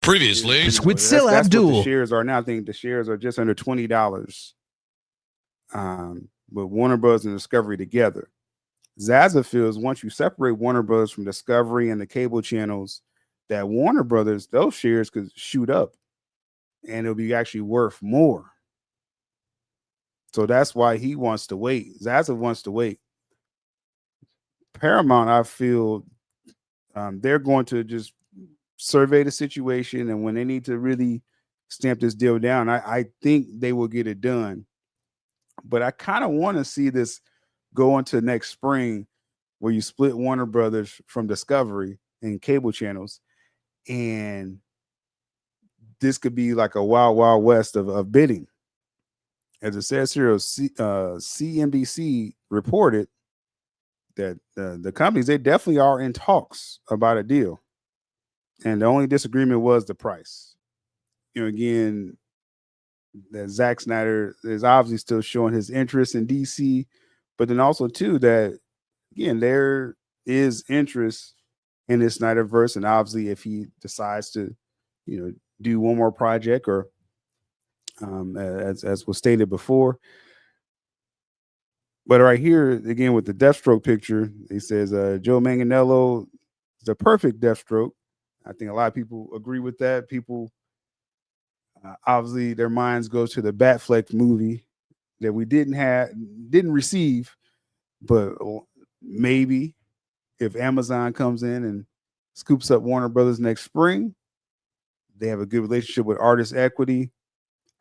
Previously, with That's what the Abdul. shares are now. I think the shares are just under $20 with Warner Bros. And Discovery together. Zaza feels once you separate Warner Bros. From Discovery and the cable channels, that Warner Brothers, those shares could shoot up and it'll be actually worth more. So that's why he wants to wait. Zaza wants to wait. Paramount, I feel they're going to just survey the situation, and when they need to really stamp this deal down, I think they will get it done. But I kind of want to see this go into next spring, where you split Warner Brothers from Discovery and cable channels, and this could be like a wild, wild west of bidding. As it says here, CNBC reported that the companies, they definitely are in talks about a deal. And the only disagreement was the price. Again, that Zack Snyder is obviously still showing his interest in DC, but then also too that, again, there is interest in this Snyderverse. And obviously if he decides to, do one more project, or as was stated before. But right here, again, with the Deathstroke picture, he says Joe Manganiello is the perfect Deathstroke. I think a lot of people agree with that. People, obviously, their minds go to the BATFLECK movie that we didn't receive, but maybe if Amazon comes in and scoops up Warner Brothers next spring, they have a good relationship with Artist Equity.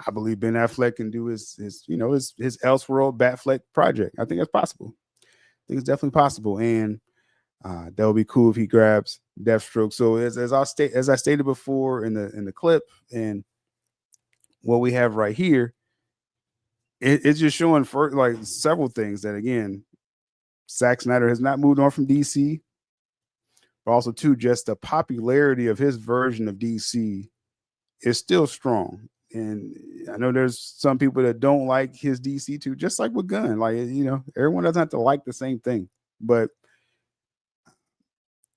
I believe Ben Affleck can do his Elseworld BATFLECK project. I think that's possible. I think it's definitely possible, and that would be cool if he grabs Deathstroke. So as I stated before in the clip, and what we have right here, it's just showing for like several things that, again, Zack Snyder has not moved on from DC, but also too, just the popularity of his version of DC is still strong. And I know there's some people that don't like his DC too, just like with Gunn. Like, everyone doesn't have to like the same thing, but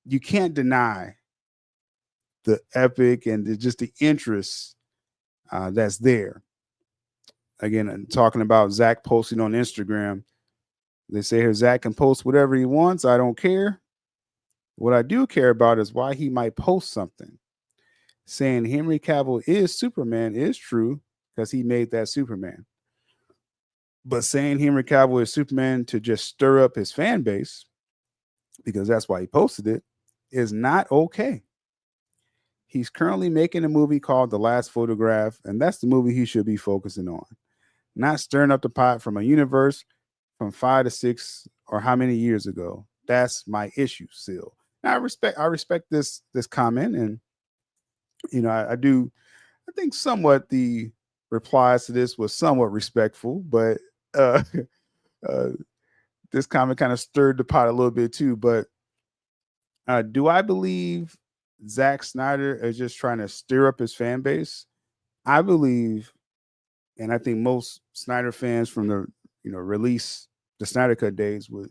you can't deny the epic and just the interest that's there. Again, talking about Zack posting on Instagram, they say here, Zack can post whatever he wants. I don't care. What I do care about is why he might post something. Saying Henry Cavill is Superman is true because he made that Superman. But saying Henry Cavill is Superman to just stir up his fan base, because that's why he posted it, is not okay. He's currently making a movie called The Last Photograph, and that's the movie he should be focusing on, not stirring up the pot from a universe from 5 to 6 or how many years ago. That's my issue, Sil. Now, I respect this comment, and I think somewhat the replies to this was somewhat respectful, but this comment kind of stirred the pot a little bit too. But do I believe Zack Snyder is just trying to stir up his fan base? I believe, and I think most Snyder fans from the release, the Snyder Cut days, will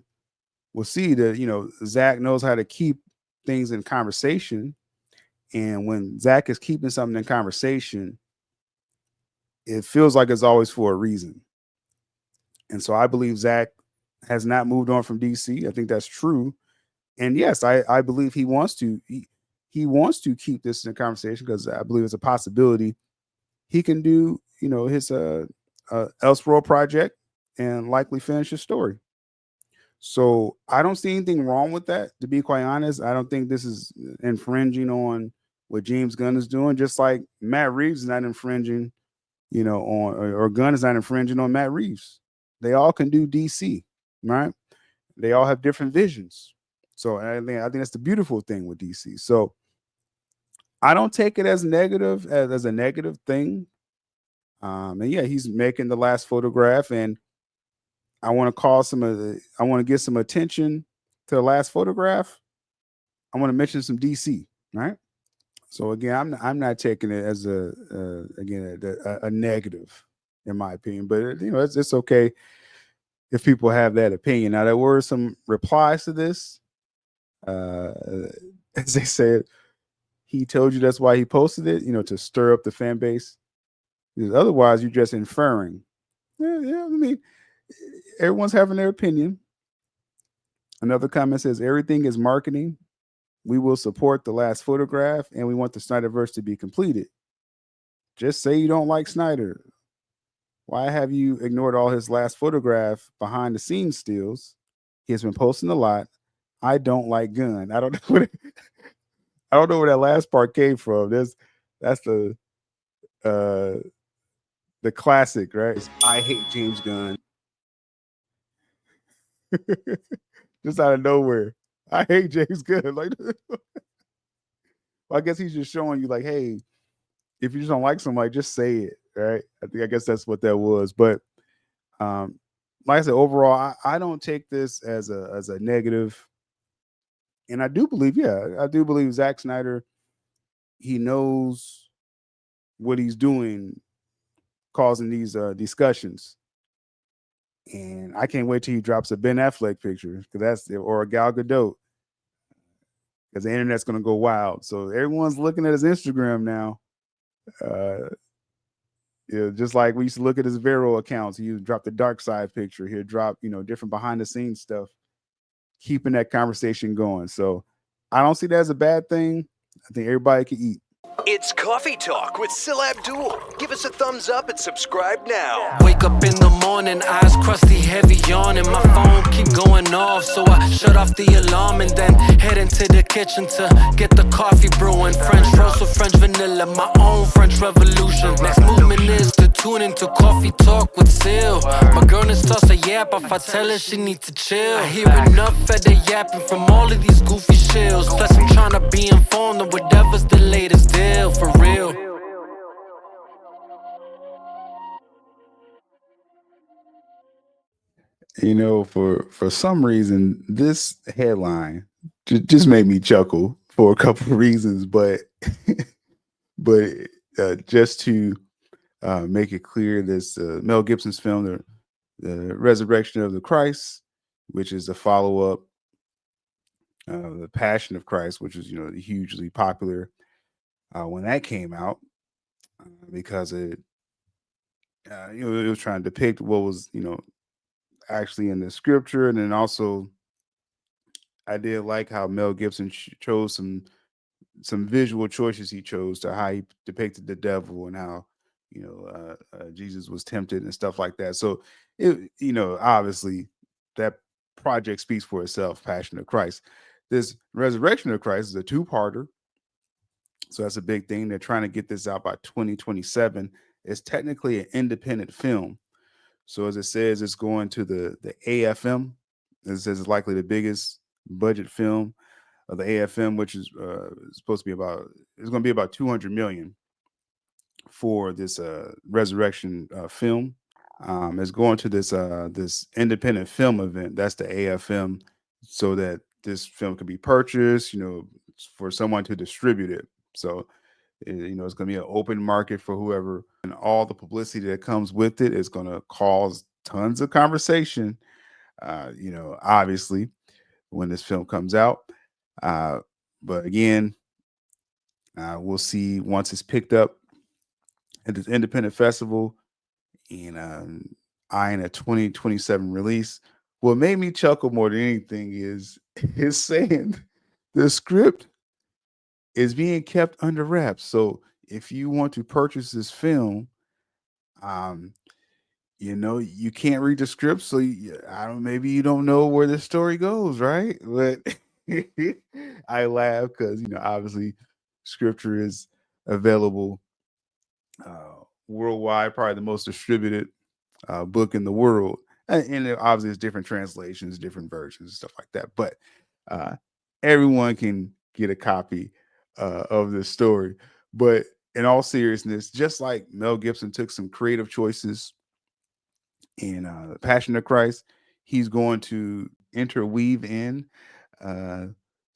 see that Zack knows how to keep things in conversation. And when Zack is keeping something in conversation, it feels like it's always for a reason. And so I believe Zack has not moved on from DC. I think that's true. And yes, I believe he wants to. He wants to keep this in conversation because I believe it's a possibility he can do, his Elseworld project and likely finish his story. So I don't see anything wrong with that, to be quite honest. I don't think this is infringing on what James Gunn is doing, just like Matt Reeves is not infringing, or Gunn is not infringing on Matt Reeves. They all can do DC, right? They all have different visions. So I think that's the beautiful thing with DC. So I don't take it as negative, as a negative thing. And yeah, he's making The Last Photograph, and I want to get some attention to The Last Photograph. I want to mention some DC, right? So again, I'm not taking it as a negative, in my opinion. But it's okay if people have that opinion. Now, there were some replies to this. As they said, he told you that's why he posted it, to stir up the fan base. Because otherwise, you're just inferring. Yeah, I mean, everyone's having their opinion. Another comment says everything is marketing. We will support the last photograph, and we want the Snyderverse to be completed. Just say you don't like Snyder. Why have you ignored all his last photograph behind the scenes stills? He has been posting a lot. I don't like gun. I don't know I don't know where that last part came from. That's the classic, right? It's, I hate James Gunn. Just out of nowhere. I hate James Gunn. Like, I guess he's just showing you, like, hey, if you just don't like somebody, just say it, right? I guess that's what that was. But um, like I said, overall, I don't take this as a negative. And I do believe, I do believe Zack Snyder, he knows what he's doing, causing these discussions. And I can't wait till he drops a Ben Affleck picture, because or a Gal Gadot, because the internet's gonna go wild. So everyone's looking at his Instagram now. Just like we used to look at his Vero accounts. He would drop the dark side picture. He'd drop, different behind the scenes stuff, keeping that conversation going. So I don't see that as a bad thing. I think everybody can eat. It's Coffee Talk with SylabdUL. Give us a thumbs up and subscribe now. Wake up in the morning, eyes crusty, heavy yawning. My phone keep going off, so I shut off the alarm and then head into the kitchen to get the coffee brewing. French roast with French vanilla, my own French revolution. Next movement is to tune into Coffee Talk with Sil. My girl is toss a yap if I tell her she need to chill. I hear enough of the yapping from all of these goofy shills. Plus I'm trying to be informed of whatever's the latest deal. For real. For some reason, this headline just made me chuckle for a couple of reasons, but but just to make it clear, this Mel Gibson's film, the Resurrection of the Christ, which is a follow up, the Passion of Christ, which was hugely popular when that came out, because it it was trying to depict what was actually in the scripture. And then also I did like how Mel Gibson chose some visual choices he chose to how he depicted the devil and how Jesus was tempted and stuff like that. So it obviously that project speaks for itself. Passion of Christ. This Resurrection of Christ is a two-parter, so that's a big thing. They're trying to get this out by 2027. It's technically an independent film, so as it says, it's going to the AFM. It says it's likely the biggest budget film of the AFM, which is supposed to be it's going to be about 200 million for this Resurrection film. It's going to this independent film event. That's the AFM, so that this film can be purchased, for someone to distribute it. So it's going to be an open market for whoever, and all the publicity that comes with it is going to cause tons of conversation. Obviously, when this film comes out, but again, we'll see once it's picked up at this independent festival and eyeing a 2027 release. What made me chuckle more than anything is saying the script is being kept under wraps. So if you want to purchase this film, you can't read the script, so maybe you don't know where the story goes, right? But I laugh because obviously scripture is available worldwide, probably the most distributed book in the world, and obviously it's different translations, different versions, stuff like that. But everyone can get a copy of this story. But in all seriousness, just like Mel Gibson took some creative choices in Passion of Christ, he's going to interweave in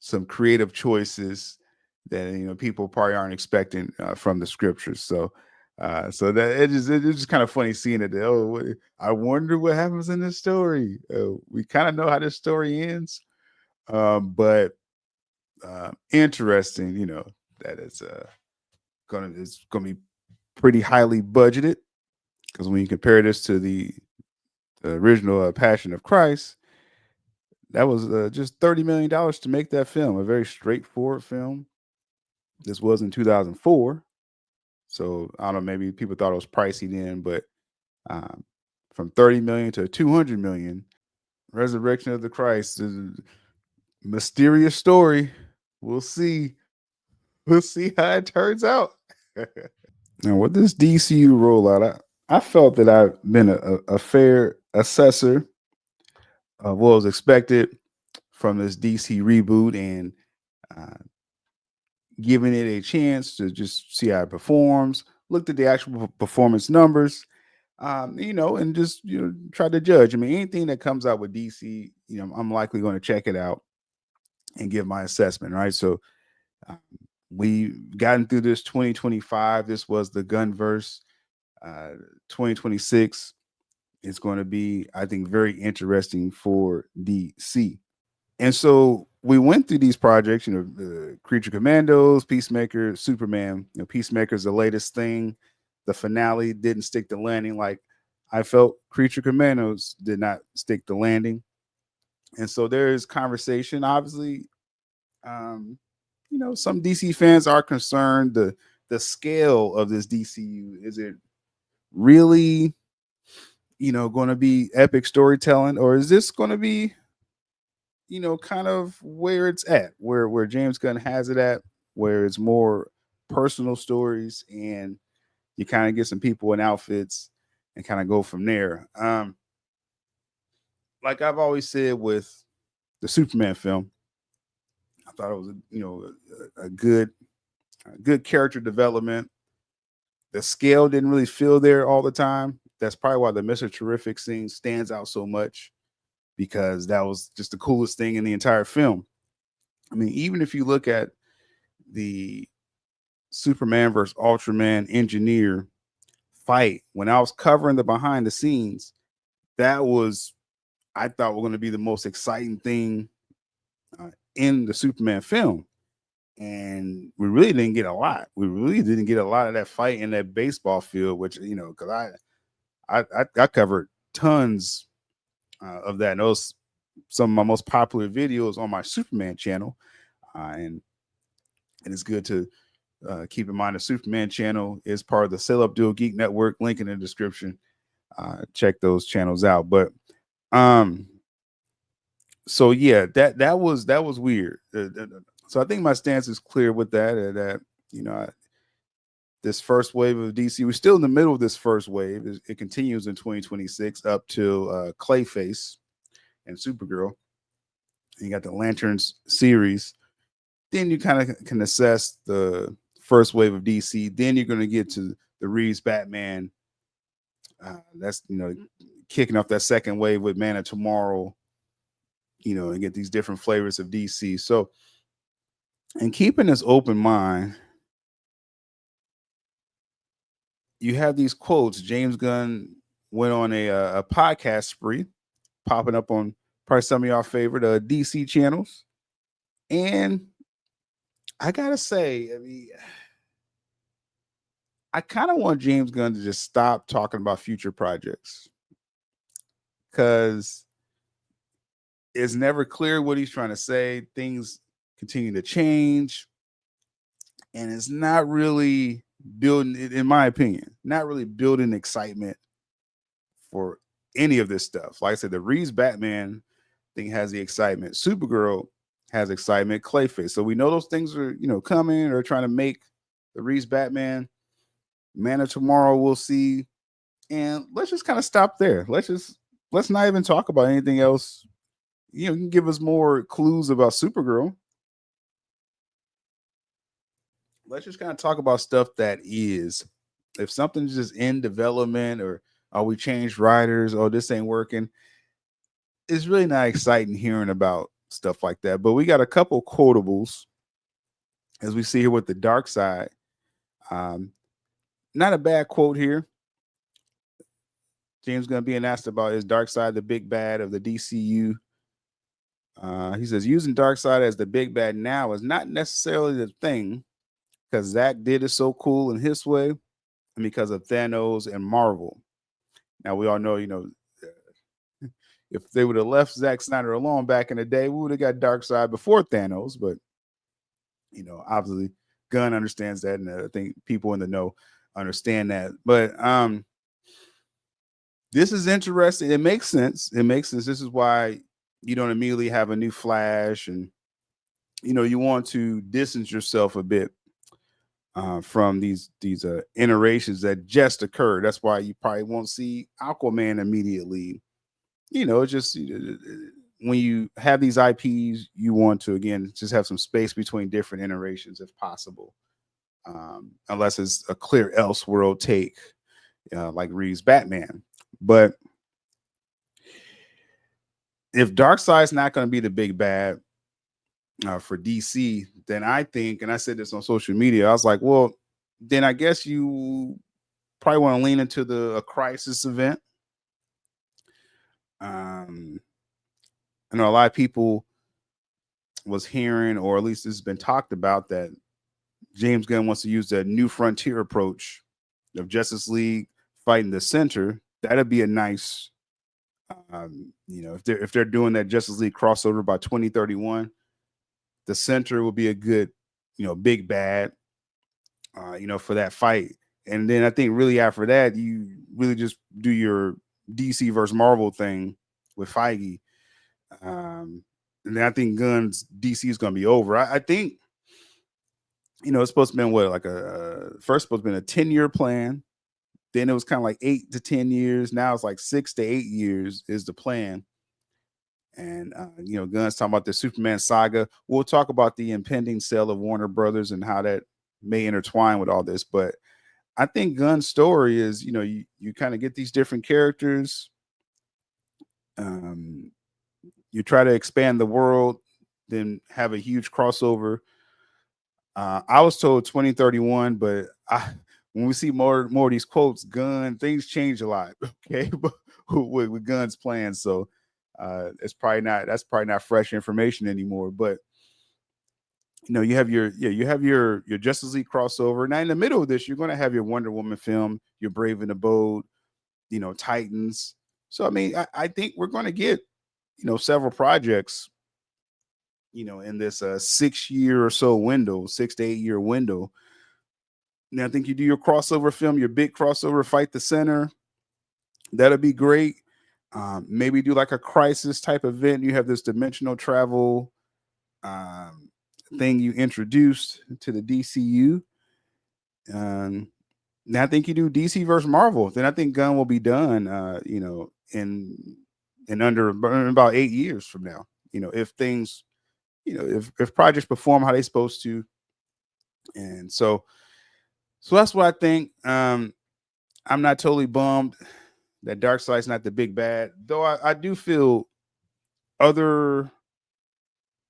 some creative choices that people probably aren't expecting from the scriptures. So that it's just kind of funny seeing it. I wonder what happens in this story. We kind of know how this story ends, but interesting. that it's gonna be pretty highly budgeted, because when you compare this to the original Passion of Christ, that was just $30 million to make that film. A very straightforward film. This was in 2004, so I don't know. Maybe people thought it was pricey then, but um, from 30 million to 200 million, Resurrection of the Christ is a mysterious story. We'll see. We'll see how it turns out. Now, with this DCU rollout, I felt that I've been a fair assessor of what was expected from this DC reboot, and uh, giving it a chance to just see how it performs. Looked at the actual performance numbers, and just try to judge. I mean, anything that comes out with DC, I'm likely going to check it out and give my assessment. Right, so um, we gotten through this 2025. This was the Gunverse. 2026 is going to be, I think, very interesting for DC. And so we went through these projects, Creature Commandos, Peacemaker, Superman. Peacemaker's the latest thing. The finale didn't stick the landing like I felt Creature Commandos did not stick the landing. And so there is conversation. Obviously, some DC fans are concerned the scale of this DCU. Is it really, going to be epic storytelling, or is this going to be kind of where it's at, where James Gunn has it at, where it's more personal stories and you kind of get some people in outfits and kind of go from there. Like I've always said with the Superman film, I thought it was a good character development. The scale didn't really feel there all the time. That's probably why the Mr. Terrific scene stands out so much, because that was just the coolest thing in the entire film. I mean, even if you look at the Superman versus Ultraman engineer fight, when I was covering the behind the scenes, that was, I thought, were going to be the most exciting thing in the Superman film. And we really didn't get a lot. We really didn't get a lot of that fight in that baseball field, which, because I covered tons of that. And those some of my most popular videos on my Superman channel, and it's good to keep in mind the Superman channel is part of the sylabdul Geek Network. Link in the description. Check those channels out. But so yeah, that was weird. So I think my stance is clear with that. That this first wave of DC, we're still in the middle of this first wave. It continues in 2026 up to Clayface and Supergirl. And you got the Lanterns series. Then you kind of can assess the first wave of DC. Then you're going to get to the Reeves Batman. That's kicking off that second wave with Man of Tomorrow. And get these different flavors of DC. So, and keeping this open mind, you have these quotes. James Gunn went on a podcast spree, popping up on probably some of y'all favorite DC channels. And I gotta say, I mean, I kind of want James Gunn to just stop talking about future projects, because it's never clear what he's trying to say. Things continue to change, and it's not really building, in my opinion, not really building excitement for any of this stuff. Like I said, the Reeves Batman thing has the excitement. Supergirl has excitement. Clayface. So we know those things are, coming, or trying to make the Reeves Batman. Man of Tomorrow, we'll see. And let's just kind of stop there. Let's not even talk about anything else. You can give us more clues about Supergirl. Let's just kind of talk about stuff that is. If something's just in development, or we changed writers, or this ain't working, it's really not exciting hearing about stuff like that. But we got a couple quotables, as we see here with the Dark Side. Not a bad quote here. James Gunn being asked about, is Darkseid the big bad of the DCU? He says, using Darkseid as the big bad now is not necessarily the thing. because Zach did it so cool in his way, and because of Thanos and Marvel. Now we all know, if they would have left Zack Snyder alone back in the day, we would have got Darkseid before Thanos. But obviously, Gunn understands that, and I think people in the know understand that. But this is interesting. It makes sense. It makes sense. This is why you don't immediately have a new Flash, and you want to distance yourself a bit from these iterations that just occurred. That's why you probably won't see Aquaman immediately. It's just when you have these IPs, you want to again just have some space between different iterations if possible, unless it's a clear Elseworld take, like Reeves' Batman. But if Darkseid's not going to be the big bad for DC, then I think, and I said this on social media, I was like, well, then I guess you probably want to lean into a crisis event. I know a lot of people was hearing, or at least this has been talked about, that James Gunn wants to use the New Frontier approach of Justice League fighting the Center. That'd be a nice, if they're doing that Justice League crossover by 2031, the Center will be a good, big bad, for that fight. And then I think really after that, you really just do your DC versus Marvel thing with Feige. And then I think Gunn's DC is going to be over. I think, it's supposed to be what, first supposed to be a 10-year plan. Then it was kind of like 8 to 10 years. Now it's like 6 to 8 years is the plan. And, Gunn's talking about the Superman saga. We'll talk about the impending sale of Warner Brothers and how that may intertwine with all this. But I think Gunn's story is, you kind of get these different characters. You try to expand the world, then have a huge crossover. I was told 2031, but when we see more of these quotes, Gunn, things change a lot. Okay, with Gunn's plans, so that's probably not fresh information anymore. But you have your Justice League crossover. Now in the middle of this, you're going to have your Wonder Woman film, your Brave and the Bold, Titans. So I mean, I think we're going to get several projects in this 6 year or so window, 6 to 8 year window. Now I think you do your crossover film, your big crossover, fight the Center. That'll be great. Maybe do like a crisis type event. You have this dimensional travel thing you introduced to the DCU. Now I think you do DC versus Marvel. Then I think Gunn will be done. In about 8 years from now. If things, if projects perform how they're supposed to. And so that's what I think. I'm not totally bummed that Darkseid's not the big bad, though I do feel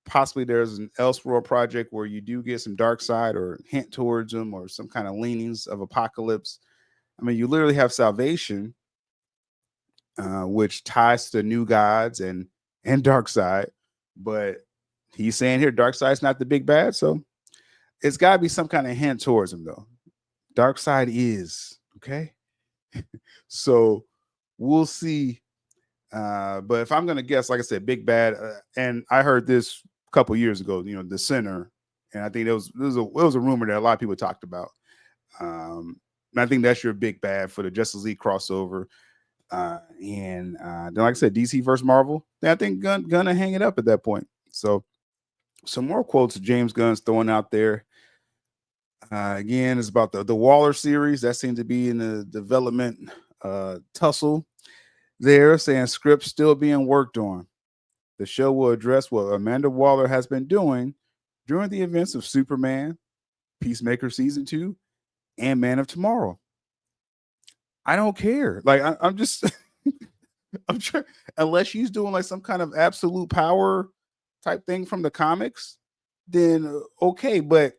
possibly there's an Elseworld project where you do get some Darkseid or hint towards them or some kind of leanings of Apocalypse. I mean, you literally have Salvation, which ties to New Gods and Darkseid, but he's saying here Darkseid's not the big bad, so it's got to be some kind of hint towards him, though. Darkseid is okay, so we'll see. But if I'm gonna guess, like I said, big bad, and I heard this a couple years ago, the Center, and I think it was a rumor that a lot of people talked about. And I think that's your big bad for the Justice League crossover. And then, like I said, DC versus Marvel. Then I think gonna hang it up at that point. So some more quotes James Gunn's throwing out there. Again, it's about the Waller series that seems to be in the development tussle there, saying scripts still being worked on. The show will address what Amanda Waller has been doing during the events of Superman, Peacemaker Season 2, and Man of Tomorrow. I don't care. Like I'm just I'm trying, unless she's doing like some kind of absolute power type thing from the comics, then okay. But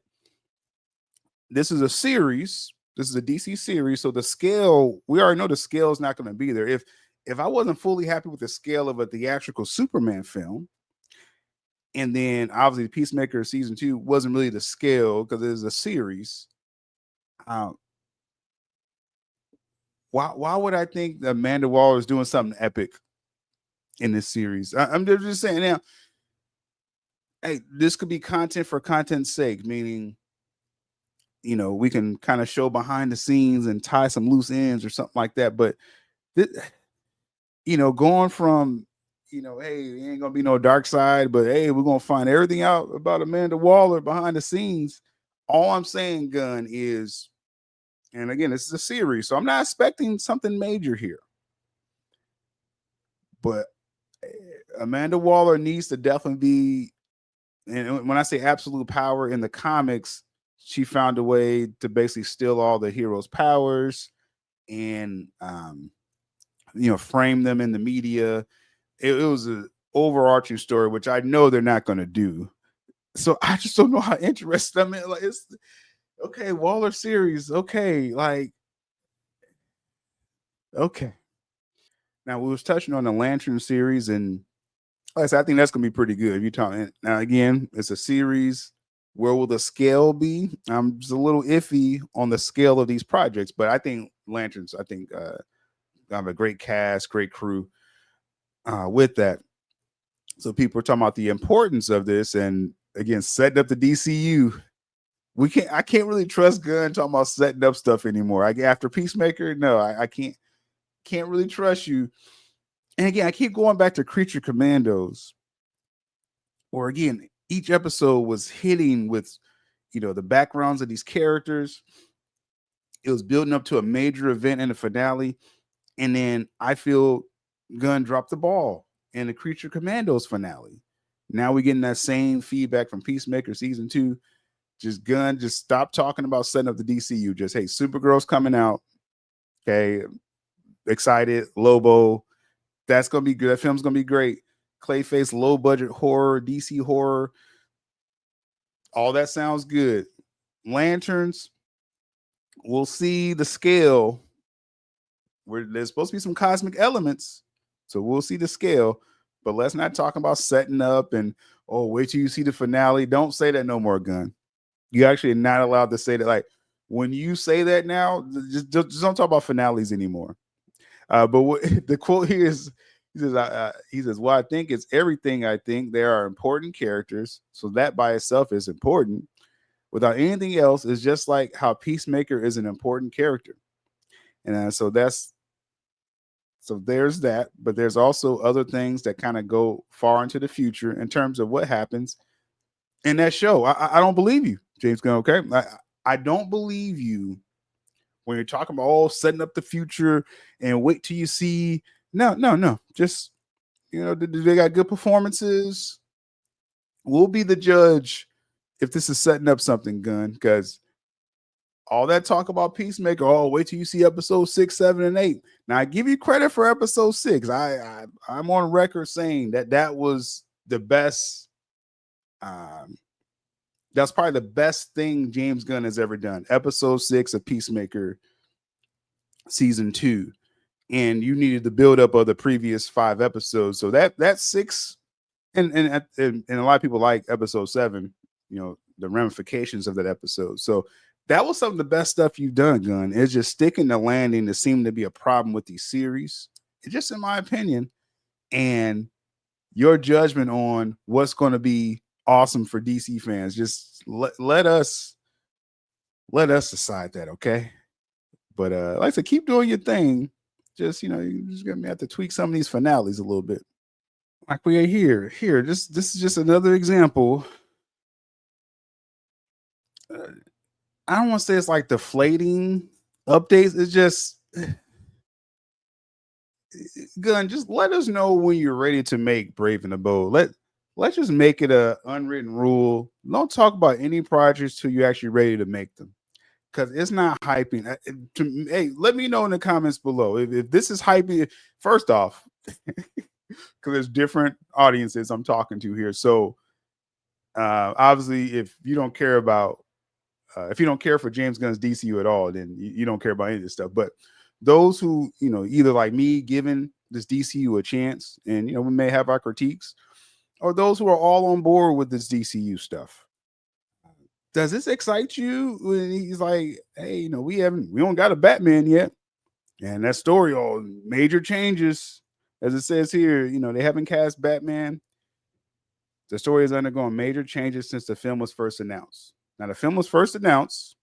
this is a series. This is a DC series, so the scale, we already know the scale is not going to be there. If I wasn't fully happy with the scale of a theatrical Superman film, And then obviously Peacemaker season 2 wasn't really the scale because it was a series. Why would I think that Amanda Waller is doing something epic in this series? I'm just saying now, hey, this could be content for content's sake, meaning, we can kind of show behind the scenes and tie some loose ends or something like that. But, going from, hey, there ain't gonna be no dark side, but hey, we're gonna find everything out about Amanda Waller behind the scenes. All I'm saying, Gun, is, and again, this is a series, so I'm not expecting something major here. But Amanda Waller needs to definitely be, and when I say absolute power in the comics, she found a way to basically steal all the heroes' powers and frame them in the media. It was an overarching story, which I know they're not going to do. So I just don't know how interested I'm in. Like, it's okay, Waller series. Okay, okay. Now we was touching on the Lantern series, and like I said, I think that's gonna be pretty good. If you're talking now, again, it's a series. Where will the scale be? I'm just a little iffy on the scale of these projects, but I think Lanterns. I think have a great cast, great crew with that. So people are talking about the importance of this, and again, setting up the DCU. I can't really trust Gunn talking about setting up stuff anymore. After Peacemaker, no, I can't really trust you. And again, I keep going back to Creature Commandos, or again, each episode was hitting with, the backgrounds of these characters. It was building up to a major event in the finale. And then I feel Gunn dropped the ball in the Creature Commandos finale. Now we're getting that same feedback from Peacemaker season 2. Gunn, just stop talking about setting up the DCU. Just, hey, Supergirl's coming out. Okay. Excited. Lobo. That's going to be good. That film's going to be great. Clayface, low budget horror, DC horror. All that sounds good. Lanterns, we'll see the scale where there's supposed to be some cosmic elements. So we'll see the scale, but let's not talk about setting up and, wait till you see the finale. Don't say that no more, Gunn. You actually are not allowed to say that. Like, when you say that now, just don't talk about finales anymore. But the quote here is, he says, well, I think it's everything. I think there are important characters. So that by itself is important. Without anything else, it's just like how Peacemaker is an important character. And so there's that. But there's also other things that kind of go far into the future in terms of what happens in that show. I don't believe you, James Gunn. Okay. I don't believe you when you're talking about setting up the future and wait till you see. No. Just, they got good performances. We'll be the judge if this is setting up something, Gunn, because all that talk about Peacemaker, wait till you see episode 6, 7, and 8. Now, I give you credit for episode 6. I'm on record saying that was the best. That's probably the best thing James Gunn has ever done. Episode 6 of Peacemaker season 2. And you needed the buildup of the previous 5 episodes. So that 6, and a lot of people like episode 7, the ramifications of that episode. So that was some of the best stuff you've done, Gunn. It's just sticking the landing that seemed to be a problem with these series. It's just in my opinion. And your judgment on what's going to be awesome for DC fans. Just let us decide that, okay? But like I said, keep doing your thing. Just, you're just gonna have to tweak some of these finales a little bit. Like we are here. This is just another example. I don't want to say it's like deflating updates. It's just, Gunn, just let us know when you're ready to make Brave and the Bold. Let's just make it a unwritten rule. Don't talk about any projects till you're actually ready to make them, because it's not hyping. Hey, let me know in the comments below if this is hyping. First off, because there's different audiences I'm talking to here. So obviously, if you don't care for James Gunn's DCU at all, then you don't care about any of this stuff. But those who, either like me, giving this DCU a chance, and we may have our critiques, or those who are all on board with this DCU stuff, does this excite you when he's like, hey, you know, we don't got a Batman yet? And that story, all major changes, as it says here, you know, they haven't cast Batman. The story is undergoing major changes since the film was first announced. Now, the film was first announced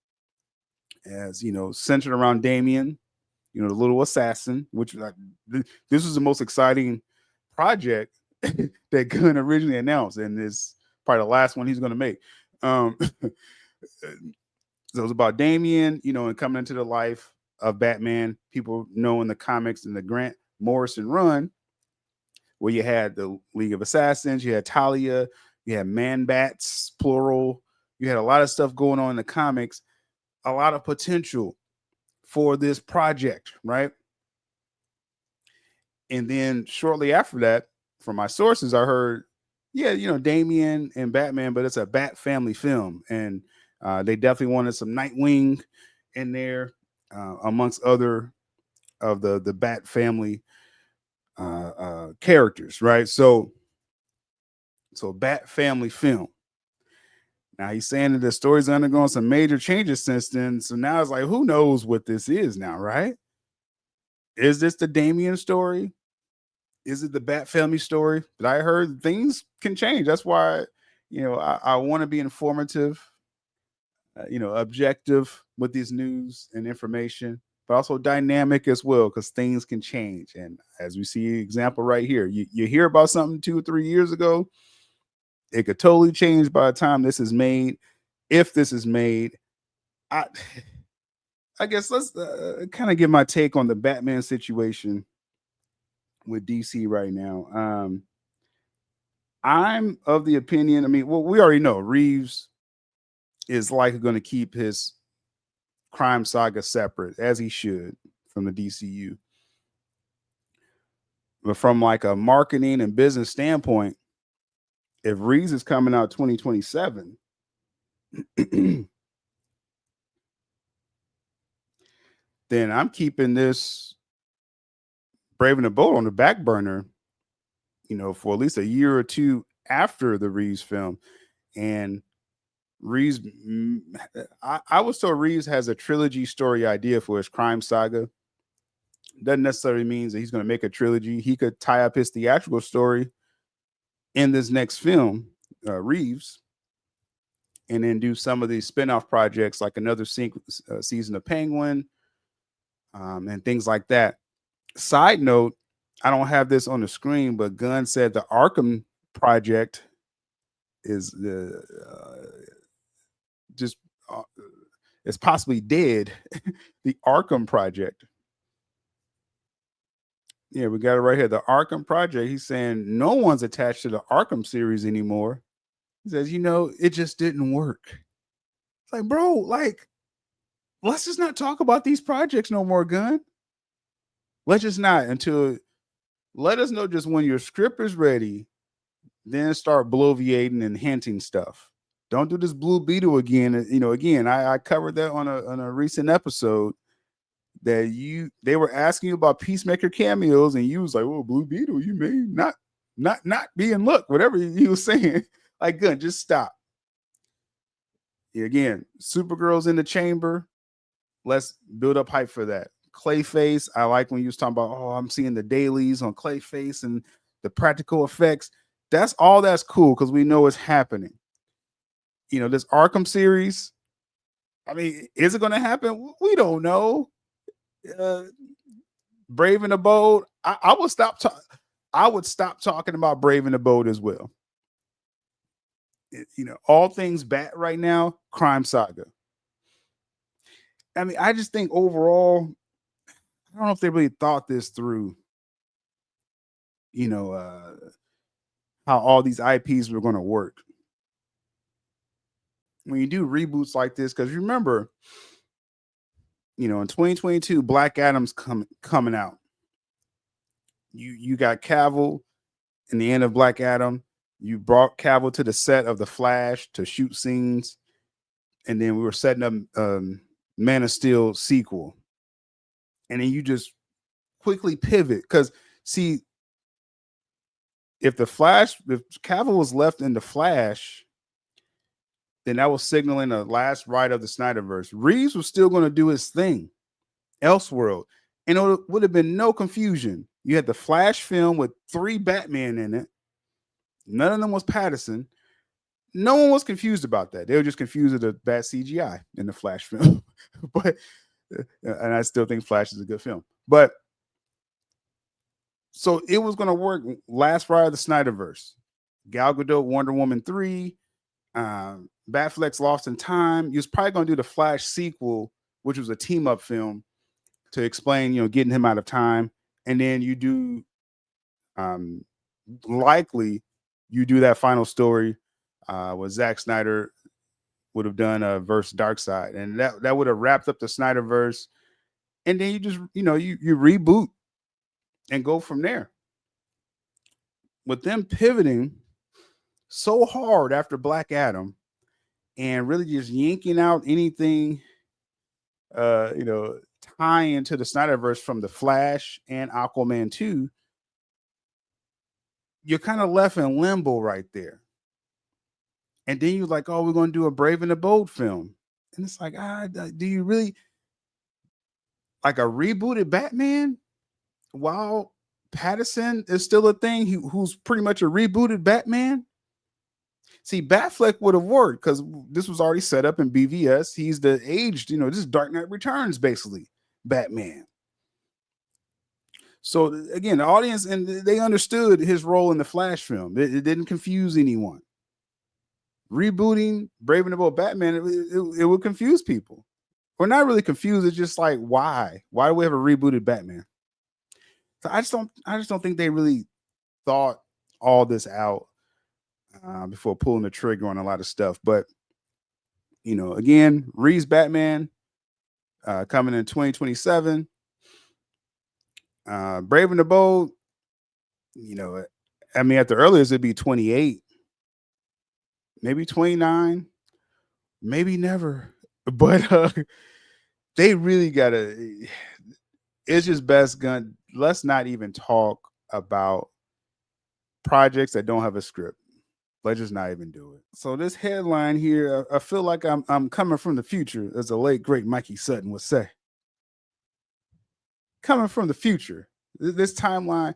as, you know, centered around Damian, you know, the little assassin, which like this was the most exciting project that Gunn originally announced, and it's probably the last one he's going to make. So it was about Damian, you know, and coming into the life of Batman. People know in the comics in the Grant Morrison run, where you had the League of Assassins, you had Talia, you had Man Bats, plural. You had a lot of stuff going on in the comics, a lot of potential for this project, right? And then shortly after that, from my sources, I heard, yeah, you know, Damian and Batman, but it's a Bat family film. And they definitely wanted some Nightwing in there, amongst other of the Bat family characters, right? So Bat family film. Now he's saying that the story's undergone some major changes since then. So now it's like, who knows what this is now, right? Is this the Damian story? Is it the Bat family story? But I heard things can change. That's why, you know, I want to be informative, you know, objective with these news and information, but also dynamic as well, because things can change. And as we see example right here, you hear about something 2 or 3 years ago, it could totally change by the time this is made. If this is made, I guess let's kind of give my take on the Batman situation with DC right now. I'm of the opinion, I mean, well, we already know Reeves is likely going to keep his crime saga separate, as he should, from the DCU. But from like a marketing and business standpoint, if Reeves is coming out 2027, then I'm keeping this Brave and the Bold on the back burner, you know, for at least a year or two after the Reeves film. And Reeves, I was told Reeves has a trilogy story idea for his crime saga. Doesn't necessarily mean that he's going to make a trilogy. He could tie up his theatrical story in this next film, Reeves, and then do some of these spin-off projects like another season of Penguin, and things like that. Side note, I don't have this on the screen, but Gunn said the Arkham project is just it's possibly dead. The Arkham project. Yeah, we got it right here. The Arkham project. He's saying no one's attached to the Arkham series anymore. He says, you know, it just didn't work. It's like, bro, like, let's just not talk about these projects no more, Gunn. Let's just not until let us know just when your script is ready, then start bloviating and hinting stuff. Don't do this Blue Beetle again. You know, again, I covered that on a recent episode that they were asking you about Peacemaker cameos, and you was like, "Oh, Blue Beetle, you may not be in luck." Whatever you was saying, like, good, just stop. Again, Supergirl's in the chamber. Let's build up hype for that. Clayface, I like when you was talking about, oh, I'm seeing the dailies on Clayface and the practical effects. That's all that's cool because we know it's happening. You know, this Arkham series, I mean, is it going to happen? We don't know. Brave and the Bold, I would stop talking about Brave and the Bold as well. You know, all things Bat right now, crime saga. I mean, I just think overall, I don't know if they really thought this through. You know, how all these IPs were going to work. When you do reboots like this, because remember, you know, in 2022, Black Adam's coming out. You got Cavill in the end of Black Adam. You brought Cavill to the set of The Flash to shoot scenes, and then we were setting up Man of Steel sequel, and then you just quickly pivot because see, if Cavill was left in the Flash, then that was signaling the last ride of the Snyderverse. Reeves was still going to do his thing, Elseworld, and it would have been no confusion. You had the Flash film with 3 Batman in it. None of them was Pattinson. No one was confused about that. They were just confused with the bad CGI in the Flash film. But and I still think Flash is a good film. But so it was going to work. Last ride of the Snyderverse. Gal Gadot, Wonder Woman 3, BATFLECK's Lost in Time. You was probably going to do the Flash sequel, which was a team-up film to explain, getting him out of time. And then you do likely you do that final story with Zack Snyder would have done a verse Darkseid, and that would have wrapped up the Snyderverse. And then you just you reboot and go from there. With them pivoting so hard after Black Adam and really just yanking out anything tying into the Snyderverse from the Flash and Aquaman 2, you're kind of left in limbo right there. And then you're like, oh, we're going to do a Brave and the Bold film. And it's like, do you really like a rebooted Batman while Pattinson is still a thing who's pretty much a rebooted Batman? See, Batfleck would have worked because this was already set up in BVS. He's the aged, this is Dark Knight Returns, basically, Batman. So again, the audience, and they understood his role in the Flash film. It didn't confuse anyone. Rebooting Brave and the Bold Batman, it would confuse people. We're not really confused. It's just like, why? Why do we have a rebooted Batman? So I just don't think they really thought all this out before pulling the trigger on a lot of stuff. But again, Reeves Batman coming in 2027. Brave and the Bold, I mean, at the earliest it'd be 28, maybe 29, maybe never. But they really gotta. It's just best gun. Let's not even talk about projects that don't have a script. Let's just not even do it. So this headline here, I feel like I'm coming from the future, as the late great Mikey Sutton would say. Coming from the future. This timeline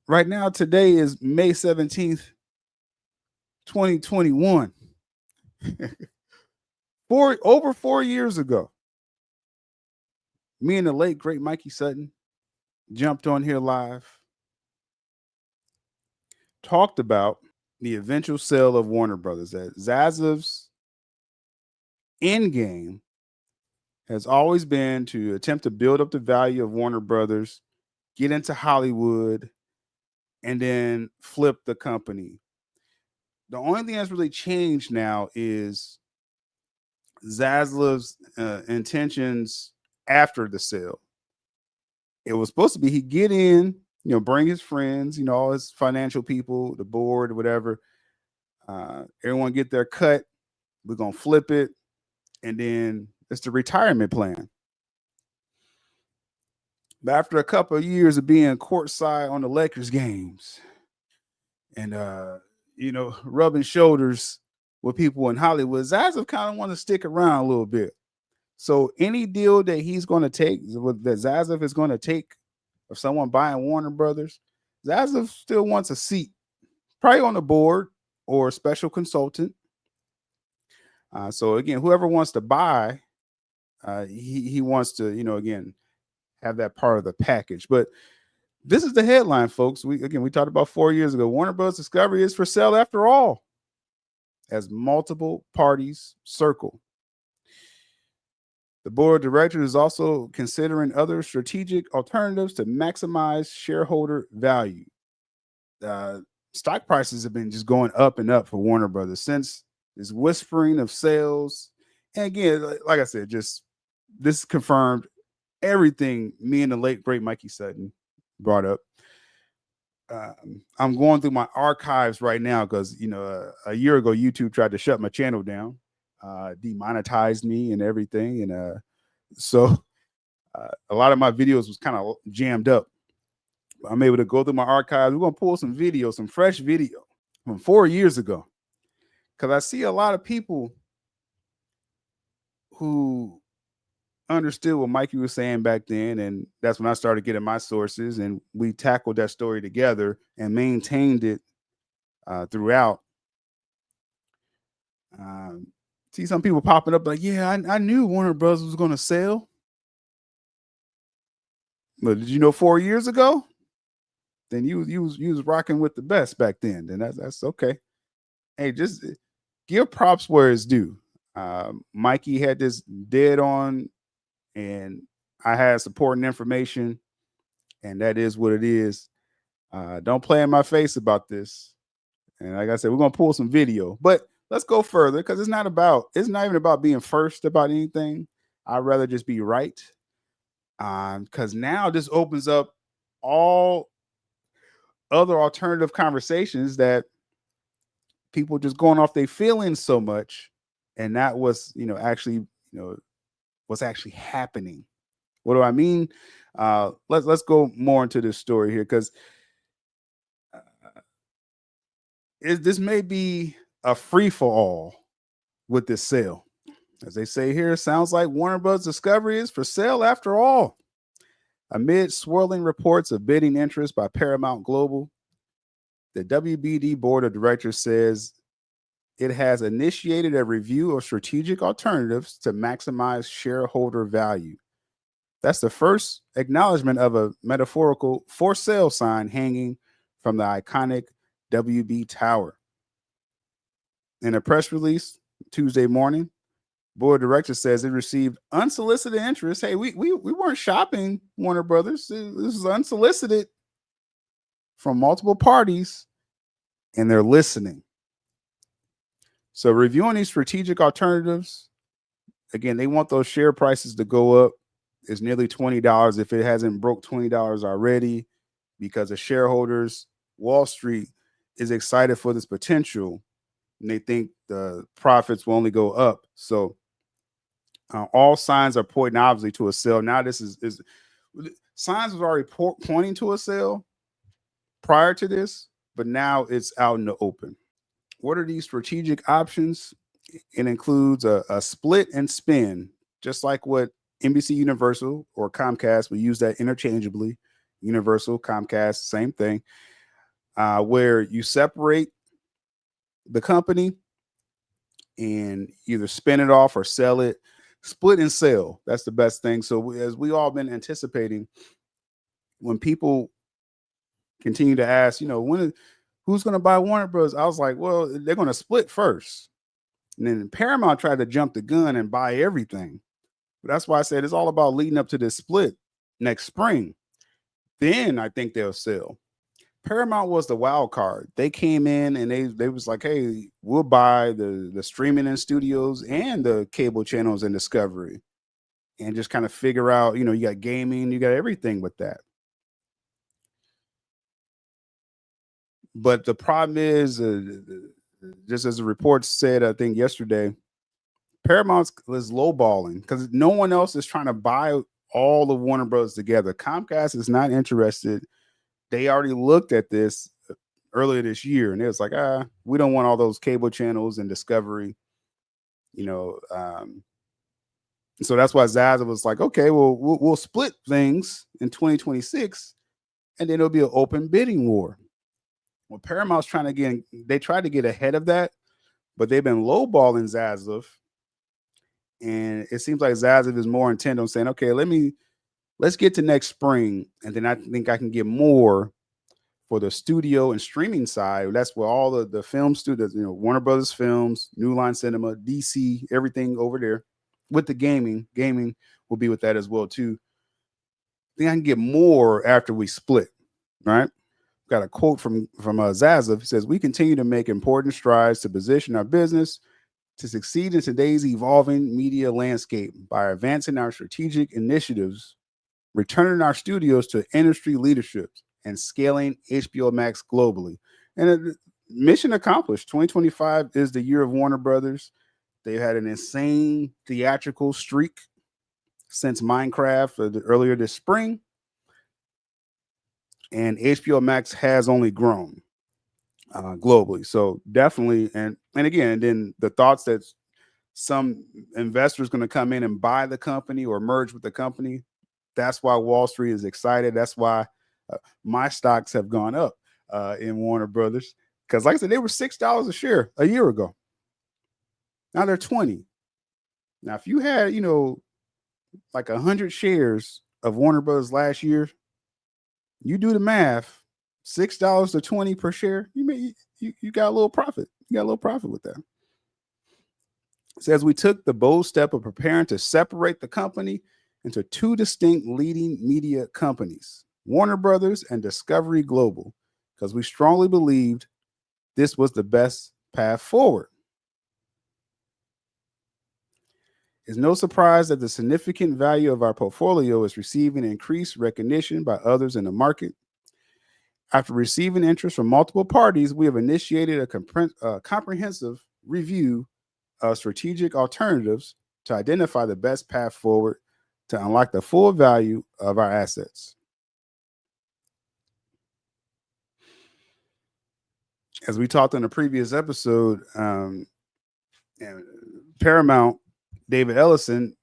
right now, today is May 17th, 2021. Over 4 years ago, me and the late great Mikey Sutton jumped on here live, talked about the eventual sale of Warner Brothers. That Zazov's end game has always been to attempt to build up the value of Warner Brothers, get into Hollywood, and then flip the company. The only thing that's really changed now is Zaslav's intentions after the sale. It was supposed to be he'd get in, bring his friends, all his financial people, the board, whatever. Everyone get their cut. We're going to flip it. And then it's the retirement plan. But after a couple of years of being courtside on the Lakers games and, rubbing shoulders with people in Hollywood, Zaslav kind of want to stick around a little bit. So any deal that he's going to take, that Zaslav is going to take of someone buying Warner Brothers, Zaslav still wants a seat, probably on the board or a special consultant. So again, whoever wants to buy, he wants to, again, have that part of the package. But this is the headline, folks. We talked about 4 years ago. Warner Bros. Discovery is for sale after all, as multiple parties circle. The board of directors is also considering other strategic alternatives to maximize shareholder value. Stock prices have been just going up and up for Warner Brothers since this whispering of sales. And again, like I said, just this confirmed everything me and the late great Mikey Sutton brought up. I'm going through my archives right now because a year ago YouTube tried to shut my channel down, demonetized me and everything, and so a lot of my videos was kind of jammed up. I'm able to go through my archives. We're gonna pull some video, some fresh video from 4 years ago, because I see a lot of people who understood what Mikey was saying back then, and that's when I started getting my sources, and we tackled that story together and maintained it throughout. See some people popping up like, yeah, I knew Warner Bros. Was going to sell, but did you know 4 years ago? Then you was rocking with the best back then. Then that's okay. Hey, just give props where it's due. Mikey had this dead on, and I had supporting information, and that is what it is. Don't play in my face about this. And like I said, we're gonna pull some video, but let's go further because it's not even about being first about anything. I'd rather just be right. Because now this opens up all other alternative conversations that people just going off their feelings so much, and that was actually what's actually happening. What do I mean? Let's go more into this story here, because this may be a free for all with this sale. As they say here, sounds like Warner Bros. Discovery is for sale after all. Amid swirling reports of bidding interest by Paramount Global, the WBD Board of Directors says it has initiated a review of strategic alternatives to maximize shareholder value. That's the first acknowledgement of a metaphorical for sale sign hanging from the iconic WB Tower. In a press release Tuesday morning, Board of Directors says it received unsolicited interest. Hey, we weren't shopping Warner Brothers. This is unsolicited from multiple parties, and they're listening. So reviewing these strategic alternatives, again, they want those share prices to go up. It's nearly $20 if it hasn't broke $20 already, because the shareholders, Wall Street, is excited for this potential, and they think the profits will only go up. So all signs are pointing obviously to a sale. Now this is signs was already pointing to a sale prior to this, but now it's out in the open. What are these strategic options? It includes a split and spin, just like what NBC Universal or Comcast, we use that interchangeably. Universal, Comcast, same thing, where you separate the company and either spin it off or sell it. Split and sell, that's the best thing. So as we all been anticipating, when people continue to ask, who's going to buy Warner Bros., I was like, well, they're going to split first. And then Paramount tried to jump the gun and buy everything. But that's why I said it's all about leading up to this split next spring. Then I think they'll sell. Paramount was the wild card. They came in and they was like, hey, we'll buy the streaming and studios and the cable channels and Discovery, and just kind of figure out, you got gaming, you got everything with that. But the problem is, just as the report said, I think yesterday, Paramount is lowballing because no one else is trying to buy all of Warner Bros. Together. Comcast is not interested. They already looked at this earlier this year, and it was like, we don't want all those cable channels and Discovery, so that's why Zaza was like, okay, well, we'll split things in 2026, and then it'll be an open bidding war. Well, Paramount's they tried to get ahead of that, but they've been lowballing Zaslav, and it seems like Zaslav is more intent on saying, okay, let's get to next spring, and then I think I can get more for the studio and streaming side. That's where all the film studios, Warner Brothers Films, New Line Cinema, DC, everything over there. With the gaming will be with that as well too. I think I can get more after we split, right? Got a quote from Zaslav. He says, we continue to make important strides to position our business to succeed in today's evolving media landscape by advancing our strategic initiatives, returning our studios to industry leadership, and scaling HBO Max globally. And mission accomplished. 2025 is the year of Warner Brothers. They've had an insane theatrical streak since Minecraft earlier this spring. and HBO Max has only grown globally. So definitely, and again, then the thoughts that some investors going to come in and buy the company or merge with the company. That's why Wall Street is excited. That's why my stocks have gone up in Warner Brothers, because like I said, they were $6 a share a year ago. Now they're 20. Now, if you had, like 100 shares of Warner Brothers last year, you do the math, $6 to 20 per share, you got a little profit. You got a little profit with that. It says we took the bold step of preparing to separate the company into two distinct leading media companies, Warner Brothers and Discovery Global, because we strongly believed this was the best path forward. It's no surprise that the significant value of our portfolio is receiving increased recognition by others in the market. After receiving interest from multiple parties, we have initiated a comprehensive review of strategic alternatives to identify the best path forward to unlock the full value of our assets. As we talked in a previous episode, Paramount, David Ellison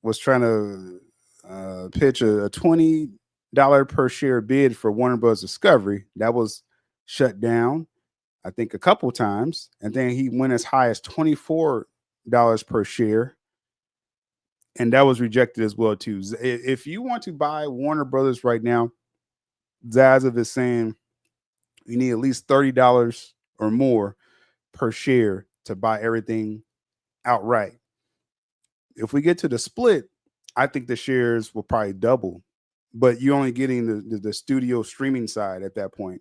was trying to pitch a $20 per share bid for Warner Bros. Discovery. That was shut down, I think, a couple times. And then he went as high as $24 per share. And that was rejected as well, too. If you want to buy Warner Brothers right now, Zaza is saying you need at least $30 or more per share to buy everything outright. If we get to the split, I think the shares will probably double, but you're only getting the studio streaming side at that point,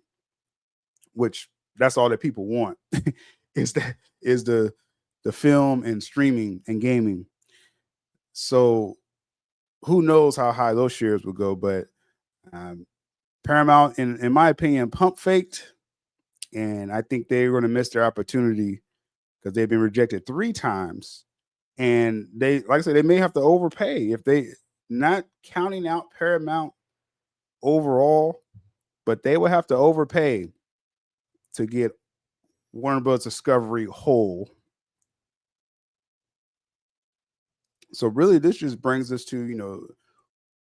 which that's all that people want is the film and streaming and gaming. So who knows how high those shares will go, but Paramount, in my opinion, pump faked, and I think they're going to miss their opportunity because they've been rejected 3 times. And they, like I said, they may have to overpay if they, not counting out Paramount overall, but they will have to overpay to get Warner Bros. Discovery whole. So really, this just brings us to,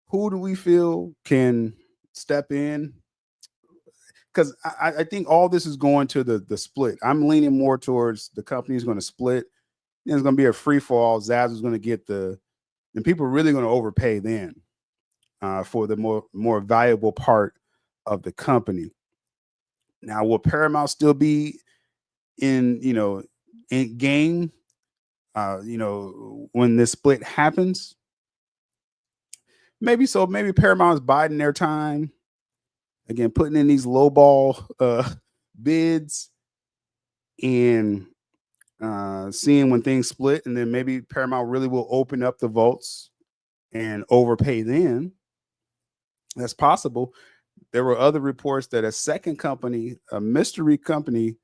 who do we feel can step in? Because I think all this is going to the split. I'm leaning more towards the company is going to split. It's going to be a free fall. Zaz is going to get and people are really going to overpay then for the more valuable part of the company. Now, will Paramount still be in game? When this split happens, maybe so. Maybe Paramount's biding their time. Again, putting in these lowball bids and seeing when things split, and then maybe Paramount really will open up the vaults and overpay then. That's possible. There were other reports that a second company, a mystery company,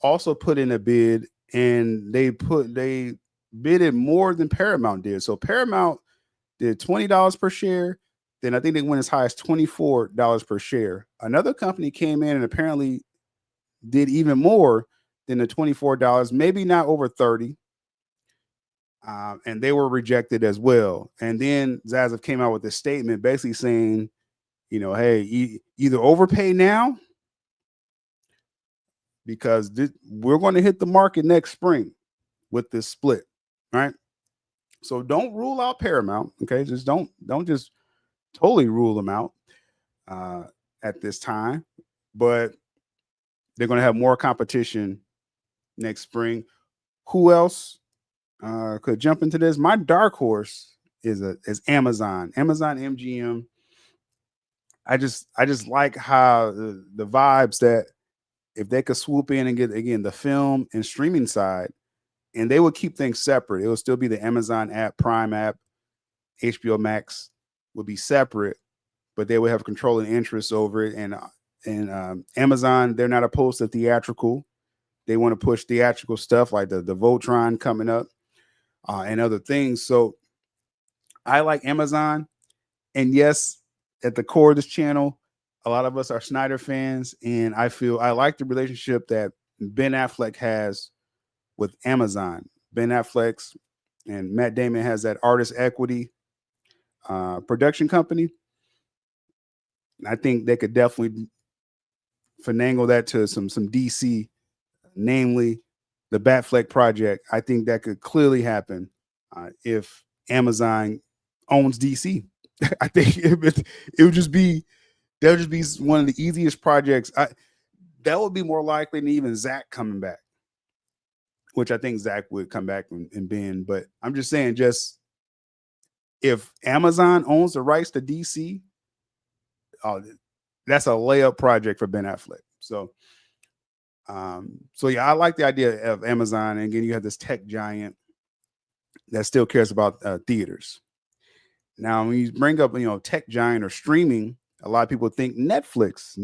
also put in a bid, and they bidded more than Paramount did. So Paramount did $20 per share. Then I think they went as high as $24 per share. Another company came in and apparently did even more than the $24, maybe not over 30. And they were rejected as well. And then Zaza came out with this statement basically saying, hey, either overpay now because we're going to hit the market next spring with this split, right? So don't rule out Paramount, okay? Just don't just totally rule them out at this time, but they're going to have more competition next spring. Who else could jump into this? My dark horse is Amazon MGM. I just like how the vibes that if they could swoop in and get, again, the film and streaming side, and they would keep things separate. It will still be the Amazon app, Prime app, HBO Max would be separate, but they would have controlling interests over it. And Amazon, they're not opposed to theatrical. They want to push theatrical stuff like the Voltron coming up and other things. So I like Amazon. And yes, at the core of this channel, a lot of us are Snyder fans, and I like the relationship that Ben Affleck has with Amazon. Ben Affleck's and Matt Damon has that artist equity production company. I think they could definitely finagle that to some DC, namely the BATFLECK project. I think that could clearly happen if Amazon owns DC. I think it would just be one of the easiest projects. That would be more likely than even Zack coming back, which I think Zack would come back and Ben. But I'm just saying, just if Amazon owns the rights to DC, that's a layup project for Ben Affleck. So yeah, I like the idea of Amazon. And again, you have this tech giant that still cares about theaters. Now, when you bring up, tech giant or streaming, a lot of people think Netflix.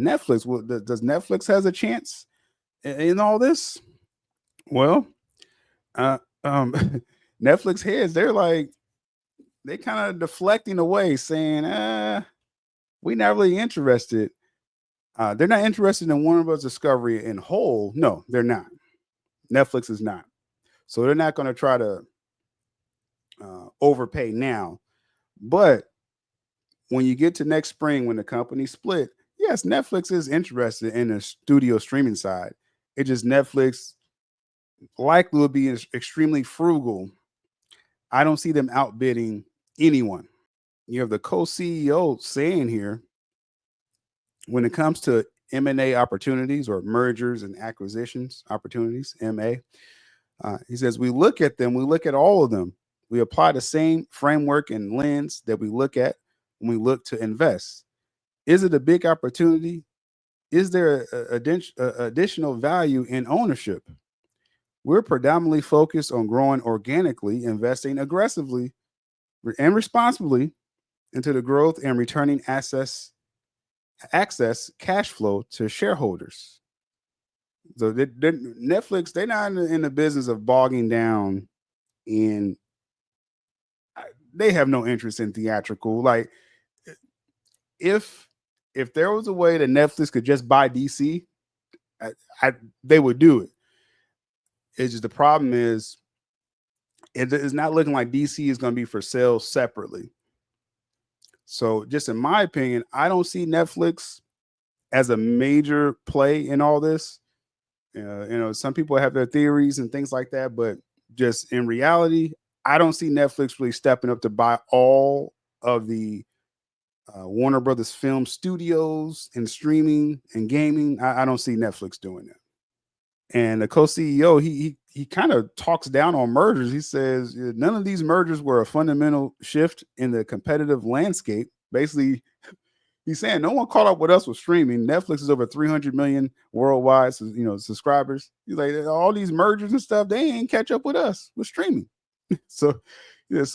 Does Netflix has a chance in all this? Well, Netflix heads, they kind of deflecting away, saying, we're not really interested. They're not interested in Warner Bros. Discovery in whole. No, they're not. Netflix is not. So they're not going to try to overpay now. But when you get to next spring, when the company split, yes, Netflix is interested in the studio streaming side. It just Netflix likely will be extremely frugal. I don't see them outbidding anyone. You have the co-CEO saying here, when it comes to M&A opportunities or mergers and acquisitions opportunities, MA, he says, we look at them, we look at all of them. We apply the same framework and lens that we look at when we look to invest. Is it a big opportunity? Is there additional value in ownership? We're predominantly focused on growing organically, investing aggressively and responsibly into the growth and returning access cash flow to shareholders. So Netflix, they're not in the business of bogging down in. They have no interest in theatrical. Like, if there was a way that Netflix could just buy DC, they would do it. It's just the problem is it is not looking like DC is going to be for sale separately. So, just in my opinion, I don't see Netflix as a major play in all this. Some people have their theories and things like that, but just in reality, I don't see Netflix really stepping up to buy all of the Warner Brothers film studios and streaming and gaming. I don't see Netflix doing that. And the co-CEO, he kind of talks down on mergers. He says none of these mergers were a fundamental shift in the competitive landscape. Basically, he's saying no one caught up with us with streaming. Netflix is over 300 million worldwide, subscribers. He's like, all these mergers and stuff, they ain't catch up with us with streaming. So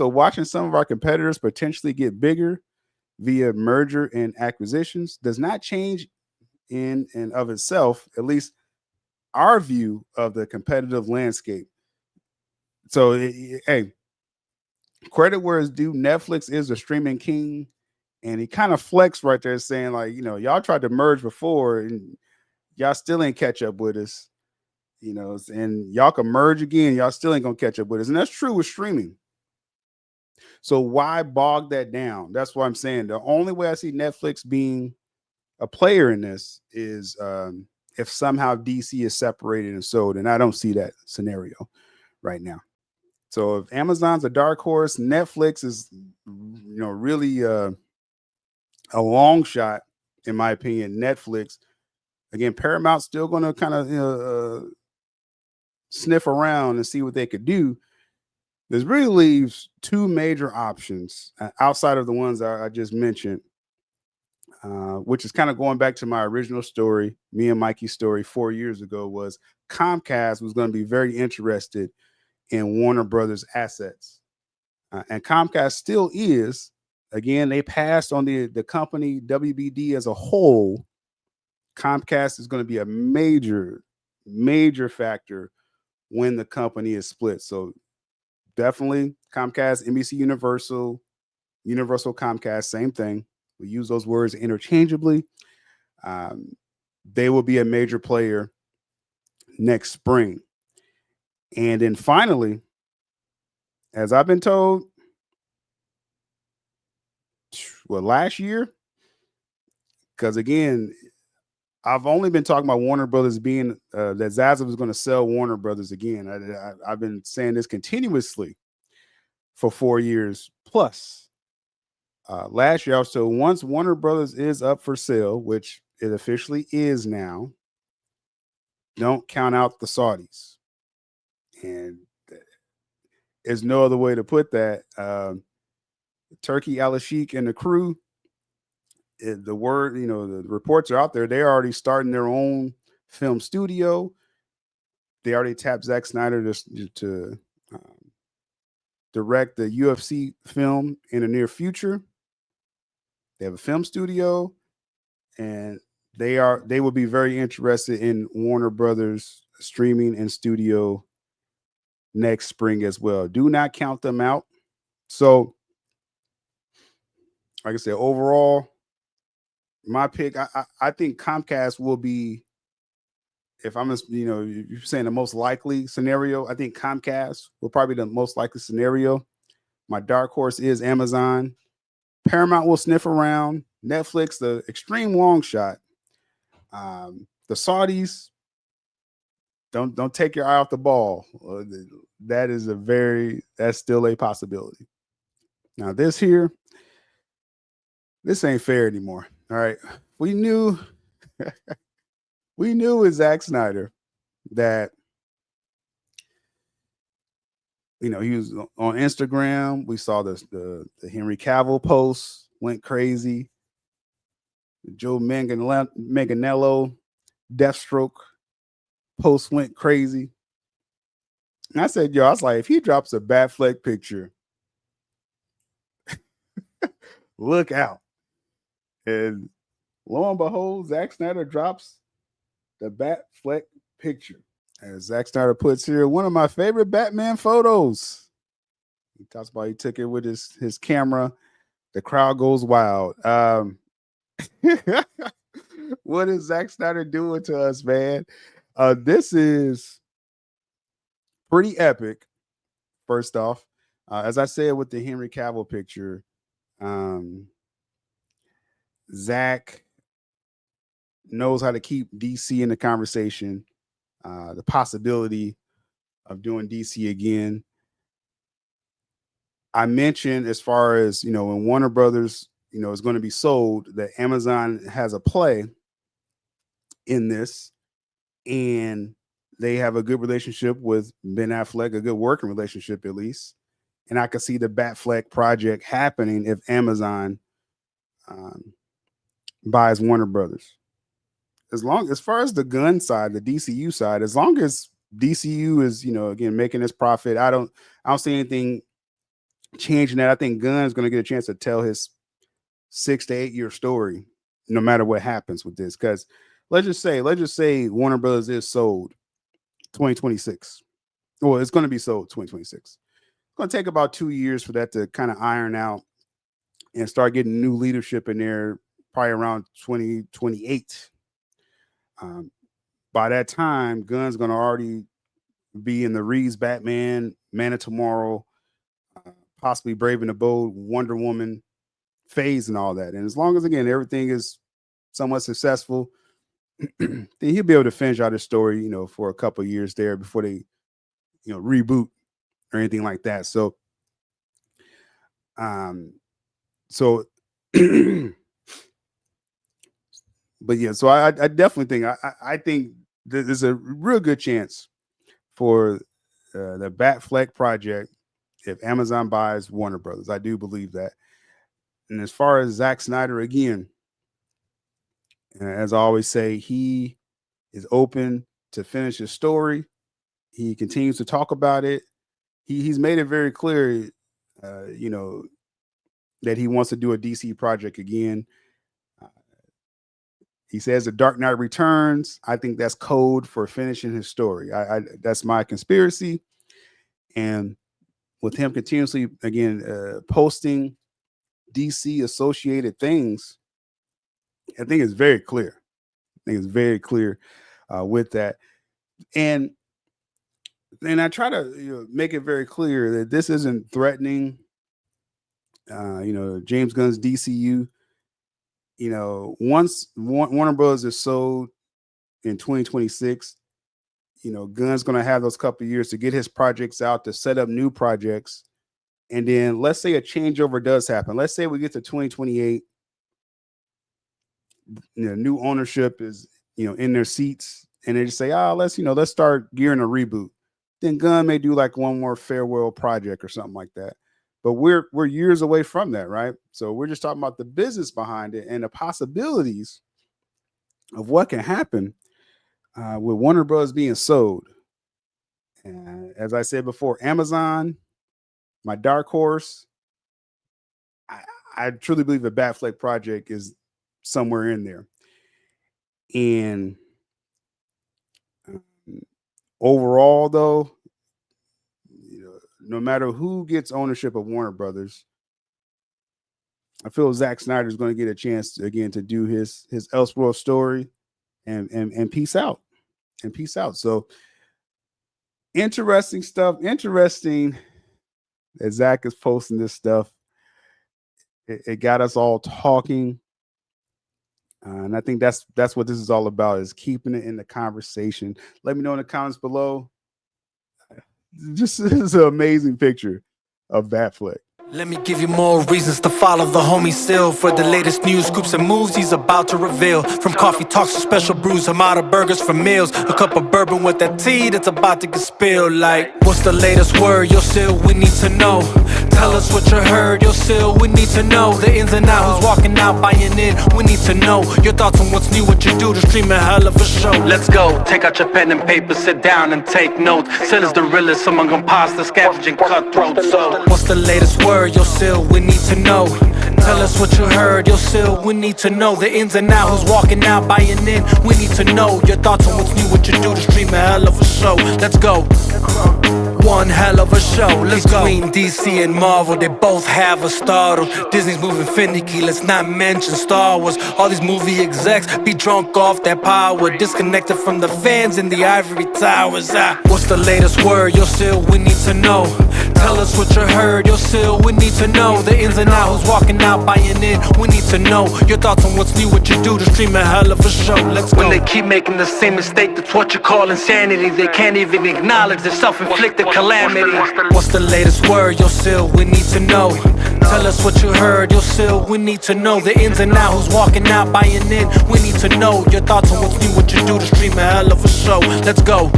watching some of our competitors potentially get bigger via merger and acquisitions does not change in and of itself, at least our view of the competitive landscape. So, hey, credit where it's due. Netflix is a streaming king, and he kind of flexed right there, saying y'all tried to merge before, and y'all still ain't catch up with us. And y'all can merge again, y'all still ain't gonna catch up with us, and that's true with streaming. So why bog that down? That's what I'm saying. The only way I see Netflix being a player in this is if somehow DC is separated and sold, and I don't see that scenario right now. So if Amazon's a dark horse, Netflix is, really a long shot, in my opinion. Netflix, again, Paramount's still going to kind of sniff around and see what they could do. This really leaves two major options outside of the ones I just mentioned, which is kind of going back to my original story, me and Mikey's story 4 years ago, was Comcast was going to be very interested in Warner Brothers assets. And Comcast still is. Again, they passed on the company WBD as a whole. Comcast is going to be a major, major factor when the company is split. So definitely Comcast, NBC Universal Comcast, same thing. We use those words interchangeably. They will be a major player next spring. And then finally, as I've been told, well, last year, because again, I've only been talking about Warner Brothers being that Zaza was going to sell Warner Brothers again. I've been saying this continuously for 4 years plus. Last year, so once Warner Brothers is up for sale, which it officially is now, don't count out the Saudis. And there's no other way to put that. Turkey Al-Sheikh and the crew, the word, the reports are out there. They're already starting their own film studio. They already tapped Zack Snyder to direct the UFC film in the near future. They have a film studio, and they will be very interested in Warner Brothers streaming and studio next spring as well. Do not count them out. So, like I said, overall, my pick, I think Comcast will be, if I'm just, you're saying the most likely scenario, I think Comcast will probably be the most likely scenario. My dark horse is Amazon. Paramount will sniff around. Netflix, the extreme long shot. The Saudis, don't take your eye off the ball. That's still a possibility. Now this ain't fair anymore. All right. We knew with Zack Snyder that, he was on Instagram. We saw the Henry Cavill post went crazy. The Joe Manganiello Deathstroke post went crazy. And I said, I was like, if he drops a BATFLECK picture, look out. And lo and behold, Zack Snyder drops the BATFLECK picture. As Zack Snyder puts here, one of my favorite Batman photos. He talks about he took it with his camera. The crowd goes wild. What is Zack Snyder doing to us, man? This is pretty epic. First off, as I said with the Henry Cavill picture, Zack knows how to keep DC in the conversation. The possibility of doing DC again. I mentioned as far as, when Warner Brothers, is going to be sold, that Amazon has a play in this, and they have a good relationship with Ben Affleck, a good working relationship at least. And I could see the BATFLECK project happening if Amazon buys Warner Brothers. As far as the gun side, the DCU side, as long as DCU is, again, making this profit, I don't see anything changing that. I think Gunn's going to get a chance to tell his 6 to 8 year story, no matter what happens with this. Because let's just say Warner Brothers is sold 2026. Well, it's going to be sold 2026. It's going to take about 2 years for that to kind of iron out and start getting new leadership in there, probably around 2028. By that time, Gunn's going to already be in the Reeves Batman, Man of Tomorrow, possibly Brave and the Bold, Wonder Woman phase and all that. And as long as, again, everything is somewhat successful, then he'll be able to finish out his story, for a couple of years there before they, reboot or anything like that. So, but yeah, so I definitely think I think there's a real good chance for the BATFLECK project if Amazon buys Warner Brothers. I do believe that. And as far as Zack Snyder, again, as I always say, he is open to finish his story. He continues to talk about it. He's made it very clear, that he wants to do a DC project again. He says The Dark Knight Returns. I think that's code for finishing his story. That's my conspiracy. And with him continuously, again, posting DC associated things, I think it's very clear. I think it's very clear with that. And I try to make it very clear that this isn't threatening, James Gunn's DCU. Once Warner Bros. Is sold in 2026, Gunn's going to have those couple of years to get his projects out, to set up new projects. And then let's say a changeover does happen. Let's say we get to 2028, new ownership is, in their seats, and they just say, let's start gearing a reboot. Then Gunn may do like one more farewell project or something like that. But we're years away from that, right? So we're just talking about the business behind it and the possibilities of what can happen with Warner Bros. Being sold. And as I said before, Amazon, my dark horse. I truly believe the BATFLECK project is somewhere in there. And overall, though, no matter who gets ownership of Warner Brothers, I feel Zack Snyder is going to get a chance to do his Elseworld story and peace out. So interesting stuff. Interesting that Zack is posting this stuff. It got us all talking. And I think that's what this is all about, is keeping it in the conversation. Let me know in the comments below. This is an amazing picture of BATFLECK. Let me give you more reasons to follow the homie Sil for the latest news, scoops, and moves he's about to reveal. From coffee talks to special brews, I'm out of burgers for meals. A cup of bourbon with that tea that's about to get spilled. Like, what's the latest word? Yo, Sil, we need to know. Tell us what you heard. Yo, Sil, we need to know. The ins and outs, who's walking out, buying in. We need to know your thoughts on what's new, what you do to stream a hell of a show. Let's go. Take out your pen and paper, sit down and take notes. Sil is the realest among imposters, scavenging cutthroats. So, what's the latest word? Yo, Sil, we need to know. Tell us what you heard. Yo, Sil, we need to know. The ins and outs, who's walking out, buying in. We need to know your thoughts on what's new, what you do to stream a hell of a show. Let's go. One hell of a show, let's go. Between DC and Marvel, they both have a startle. Disney's moving finicky, let's not mention Star Wars. All these movie execs be drunk off that power, disconnected from the fans in the ivory towers. What's the latest word? Yo, Sil, we need to know. Tell us what you heard. Yo, Sil, we need to know. The ins and outs, who's walking out, buying in. We need to know your thoughts on what's new, what you do to stream a hell of a show. Let's go. When they keep making the same mistake, that's what you call insanity. They can't even acknowledge their self-inflicted calamity. What's the latest word? Yo, Sil, we need to know. Tell us what you heard. Yo, Sil, we need to know. The ins and outs, who's walking out, buying in. We need to know your thoughts on what's new, what you do to stream a hell of a show. Let's go.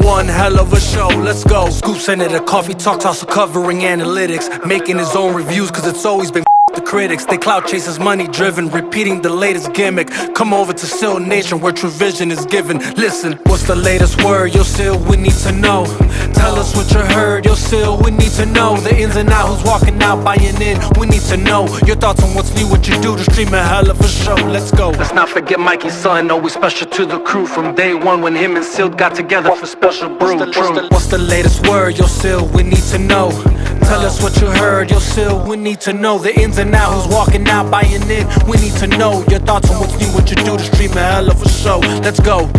One hell of a show, let's go. Scoop Senator, coffee talks, also covering analytics, making his own reviews, cause it's always been the critics. They clout chasers, money driven, repeating the latest gimmick. Come over to Sil Nation where true vision is given. Listen, what's the latest word? Yo, Sil, we need to know. Tell us what you heard. Yo, Sil, we need to know. The ins and outs, who's walking out, buying in. We need to know your thoughts on what's new, what you do to stream a hell of a show. Let's go. Let's not forget Mikey's son, always special to the crew. From day one when him and Sil got together for special brew. What's the latest word? Yo, Sil, we need to know. Tell us what you heard. Yo, Sil, we need to know. The ins and outs, who's walking out, buying in. We need to know your thoughts on what's new, what you do to stream a hell of a show. Let's go.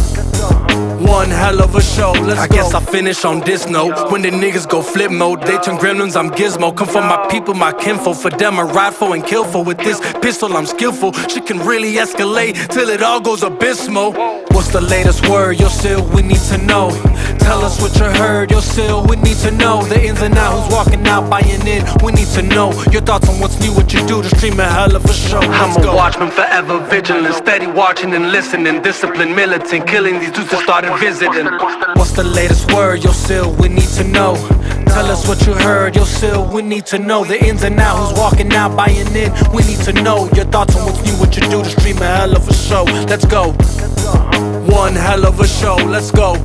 One hell of a show, let's go. I guess I'll finish on this note. When the niggas go flip mode, they turn gremlins, I'm gizmo. Come from my people, my kinfolk. For them I ride for and kill for. With this pistol I'm skillful. Shit can really escalate till it all goes abysmal. What's the latest word? Yo, Sil, we need to know. Tell us what you heard. Yo, Sil, we need to know. The ins and outs, who's walking out, buying in. We need to know your thoughts on what's new, what you do to stream a hell of a show. I'm a watchman, forever vigilant, steady watching and listening, disciplined, militant, killing these dudes that started visiting. What's the latest word? Yo, Sil, we need to know. Tell us what you heard. Yo, Sil, we need to know. The ins and outs, who's walking out, buying in. We need to know your thoughts on what's new, what you do to stream a hell of a show. Let's go. One hell of a show, let's go.